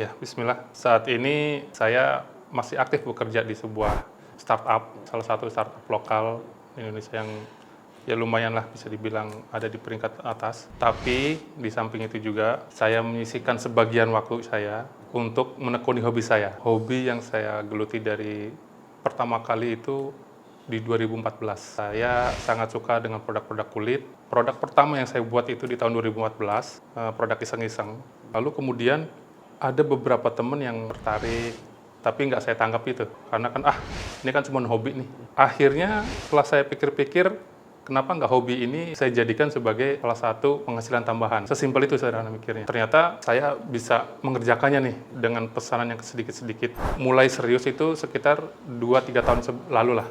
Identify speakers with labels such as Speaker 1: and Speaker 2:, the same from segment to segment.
Speaker 1: Ya, bismillah. Saat ini saya masih aktif bekerja di sebuah startup, salah satu startup lokal di Indonesia yang ya lumayan lah bisa dibilang ada di peringkat atas. Tapi di samping itu juga saya menyisihkan sebagian waktu saya untuk menekuni hobi saya. Hobi yang saya geluti dari pertama kali itu di 2014. Saya sangat suka dengan produk-produk kulit. Produk pertama yang saya buat itu di tahun 2014, produk iseng-iseng. Lalu kemudian ada beberapa temen yang tertarik, tapi nggak saya tanggap itu. Karena kan, ini kan cuma hobi nih. Akhirnya setelah saya pikir-pikir, kenapa nggak hobi ini saya jadikan sebagai salah satu penghasilan tambahan. Sesimpel itu saya mikirnya. Ternyata saya bisa mengerjakannya nih dengan pesanan yang sedikit-sedikit. Mulai serius itu sekitar 2-3 tahun lalu lah.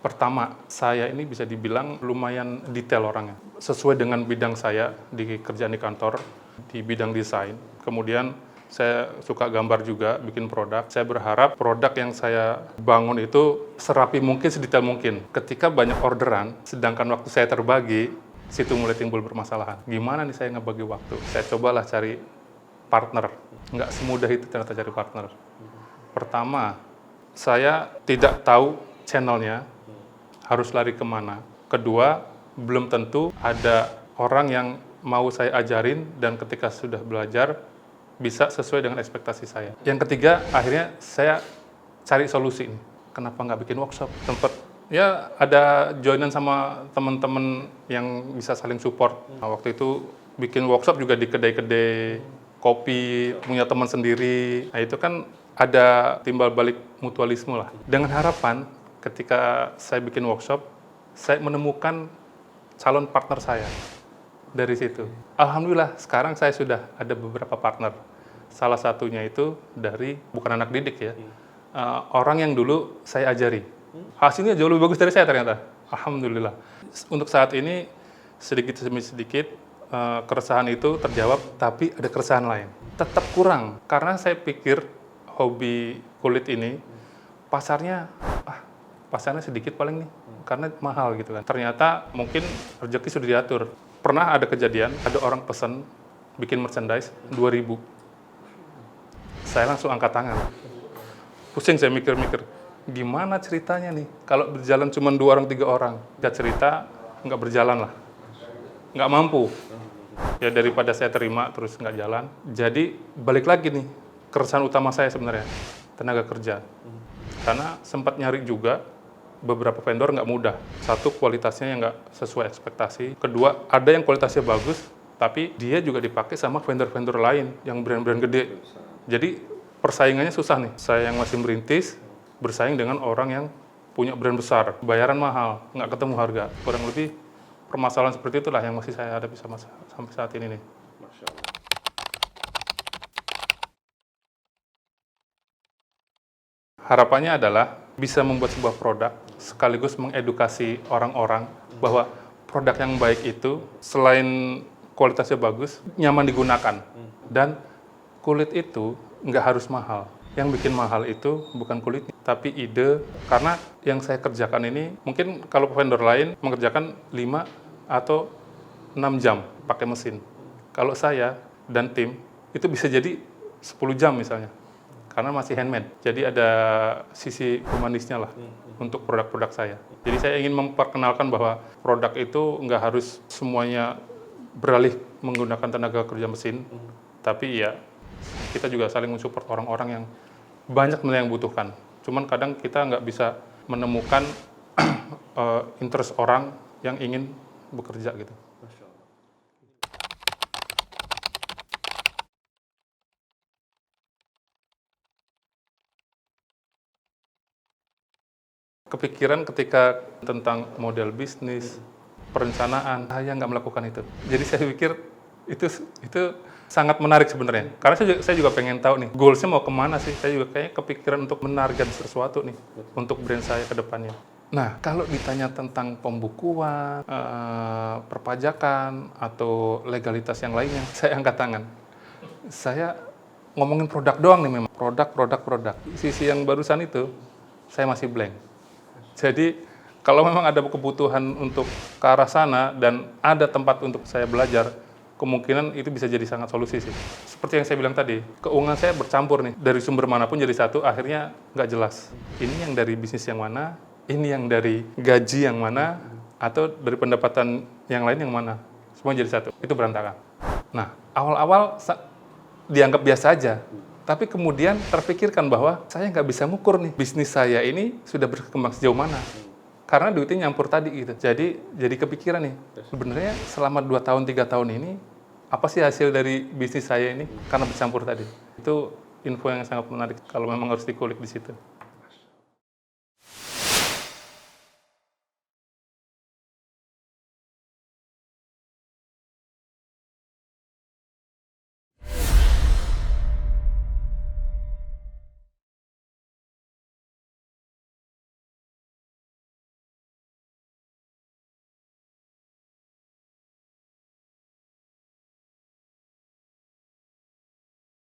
Speaker 1: Pertama, saya ini bisa dibilang lumayan detail orangnya. Sesuai dengan bidang saya di kerjaan di kantor, di bidang desain. Kemudian saya suka gambar juga, bikin produk. Saya berharap produk yang saya bangun itu serapi mungkin, sedetail mungkin. Ketika banyak orderan, sedangkan waktu saya terbagi, situ mulai timbul permasalahan. Gimana nih saya ngebagi waktu? Saya cobalah cari partner. Nggak semudah itu ternyata cari partner. Pertama, saya tidak tahu channelnya, harus lari kemana. Kedua, belum tentu ada orang yang mau saya ajarin dan ketika sudah belajar bisa sesuai dengan ekspektasi saya. Yang ketiga, akhirnya saya cari solusi nih. Kenapa nggak bikin workshop? Tempat ya ada joinan sama teman-teman yang bisa saling support. Nah, waktu itu bikin workshop juga di kedai-kedai kopi, punya teman sendiri. Nah, itu kan ada timbal balik mutualisme lah. Dengan harapan ketika saya bikin workshop, saya menemukan calon partner saya dari situ. Alhamdulillah, sekarang saya sudah ada beberapa partner. Salah satunya itu dari, bukan anak didik ya, orang yang dulu saya ajari. Hasilnya jauh lebih bagus dari saya ternyata. Alhamdulillah. Untuk saat ini, sedikit demi sedikit, keresahan itu terjawab, tapi ada keresahan lain. Tetap kurang, karena saya pikir hobi kulit ini, pasarnya sedikit paling nih, karena mahal gitu kan. Ternyata mungkin rezeki sudah diatur. Pernah ada kejadian, ada orang pesan bikin merchandise 2.000. Saya langsung angkat tangan. Pusing saya mikir-mikir, gimana ceritanya nih? Kalau berjalan cuma 2 orang, 3 orang. Gak cerita, nggak berjalan lah. Nggak mampu. Ya daripada saya terima terus nggak jalan. Jadi balik lagi nih, keresahan utama saya sebenarnya, tenaga kerja. Karena sempat nyari juga, beberapa vendor nggak mudah. Satu, kualitasnya yang nggak sesuai ekspektasi. Kedua, ada yang kualitasnya bagus, tapi dia juga dipakai sama vendor-vendor lain yang brand-brand gede. Jadi persaingannya susah nih. Saya yang masih merintis, bersaing dengan orang yang punya brand besar. Bayaran mahal, nggak ketemu harga. Kurang lebih permasalahan seperti itulah yang masih saya hadapi sampai saat ini nih. Harapannya adalah bisa membuat sebuah produk sekaligus mengedukasi orang-orang bahwa produk yang baik itu selain kualitasnya bagus, nyaman digunakan. Dan kulit itu nggak harus mahal. Yang bikin mahal itu bukan kulitnya, tapi ide. Karena yang saya kerjakan ini, mungkin kalau vendor lain mengerjakan 5 atau 6 jam pakai mesin. Kalau saya dan tim, itu bisa jadi 10 jam misalnya. Karena masih handmade. Jadi ada sisi humanisnya lah untuk produk-produk saya. Jadi saya ingin memperkenalkan bahwa produk itu nggak harus semuanya beralih menggunakan tenaga kerja mesin, tapi ya kita juga saling mensupport orang-orang yang banyak yang butuhkan. Cuman kadang kita nggak bisa menemukan interest orang yang ingin bekerja gitu. Kepikiran ketika tentang model bisnis, perencanaan, saya nggak melakukan itu. Jadi saya pikir itu sangat menarik sebenarnya. Karena saya juga pengen tahu nih, goals-nya mau kemana sih? Saya juga kayaknya kepikiran untuk menarget sesuatu nih, untuk brand saya ke depannya. Nah, kalau ditanya tentang pembukuan, perpajakan, atau legalitas yang lainnya, saya angkat tangan. Saya ngomongin produk doang nih memang. Produk. Sisi yang barusan itu, saya masih blank. Jadi Kalau memang ada kebutuhan untuk ke arah sana dan ada tempat untuk saya belajar, kemungkinan itu bisa jadi sangat solusi sih. Seperti yang saya bilang tadi, keuangan saya bercampur nih. Dari sumber manapun jadi satu, akhirnya nggak jelas. Ini yang dari bisnis yang mana, ini yang dari gaji yang mana, atau dari pendapatan yang lain yang mana. Semua jadi satu. Itu berantakan. Nah, awal-awal dianggap biasa aja. Tapi kemudian terpikirkan bahwa saya nggak bisa ngukur nih. Bisnis saya ini sudah berkembang sejauh mana. Karena duitnya nyampur tadi gitu. Jadi kepikiran nih, sebenarnya selama 2 tahun, 3 tahun ini, apa sih hasil dari bisnis saya ini? Karena bercampur tadi. Itu info yang sangat menarik kalau memang harus dikulik di situ.